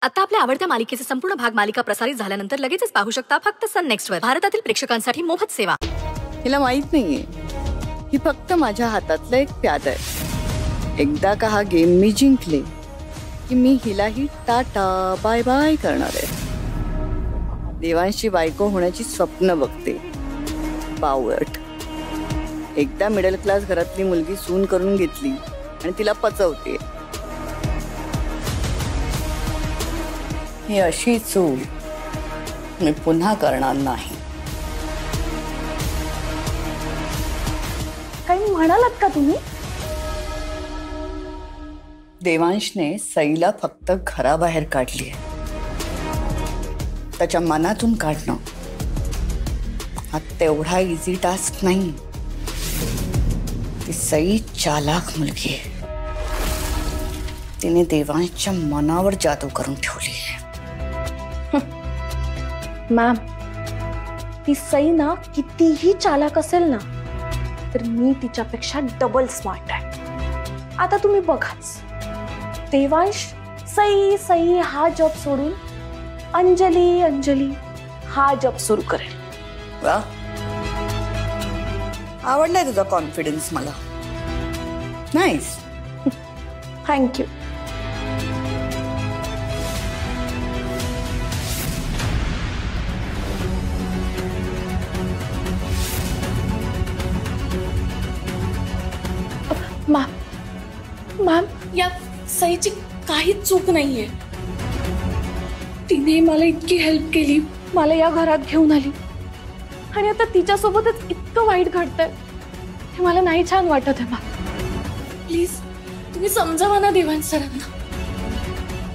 आता आपल्या आवडत्या मालिकेचे संपूर्ण भाग मालिका प्रसारित झाल्यानंतर लगेचच पाहू शकता फक्त सन नेक्स्ट वर. भारतातील प्रेक्षकांसाठी मोफत सेवा. हिला माहित नाहीये, ही फक्त माझ्या हातातलं एक प्याद आहे. एकदा का हा गेम मी जिंकले की मी हिलाही टाटा बाय बाय करणार आहे. देवांशी बायको होण्याची स्वप्न बघते. बावट. एकदा मिडल क्लास घरातली मुलगी सून करून घेतली आणि तिला पचवते. ही अशी चूक मी पुन्हा करणार नाही. काही म्हणालात का तुम्ही? देवांशने सईला फक्त घराबाहेर काढली. त्याच्या मनातून काढणं हा तेवढा इझी टास्क नाही. ती सई चालाक मुलगी आहे. तिने देवांशच्या मनावर जादू करून ठेवली आहे. मॅम, ती सई ना कितीही चालाक असेल ना तर मी तिच्यापेक्षा डबल स्मार्ट आहे. आता तुम्ही बघाच, देवांश सई सई हा जॉब सोडून अंजली अंजली हा जॉब सुरू करेल. वा, आवडलाय तुझा कॉन्फिडन्स मला. नाईस. थँक्यू. मॅम, यात सईची काहीच चूक नाहीये. तिने मला इतकी हेल्प केली, मला या घरात घेऊन आली आणि आता तिच्यासोबतच इतकं वाईट घडतंय हे मला नाही छान वाटत आहे. मॅम प्लीज तुम्ही समजावा ना देवांश सरांना.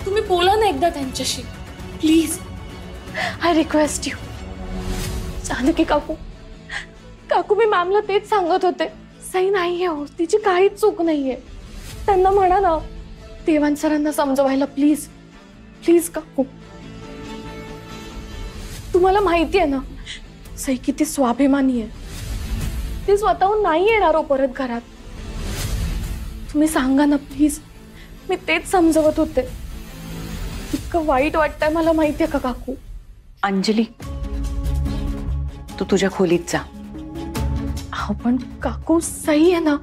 तुम्ही बोला ना एकदा त्यांच्याशी please. I request you. Janaki काकू, काकू मी मॅमला तेच सांगत होते. सई नाहीये हो, तिची काहीच चूक नाहीये. त्यांना म्हणा ना देवांश सरांना समजवायला प्लीज प्लीज. काकू तुम्हाला माहिती आहे ना सई किती स्वाभिमानी आहे. ती स्वतःहून नाही येणार हो परत घरात. तुम्ही सांगा ना प्लीज. मी तेच समजवत होते. इतकं वाईट वाटतंय मला, माहितीये का काकू. अंजली, तू तुझ्या खोलीत जा. पण काकू सई आहे ना,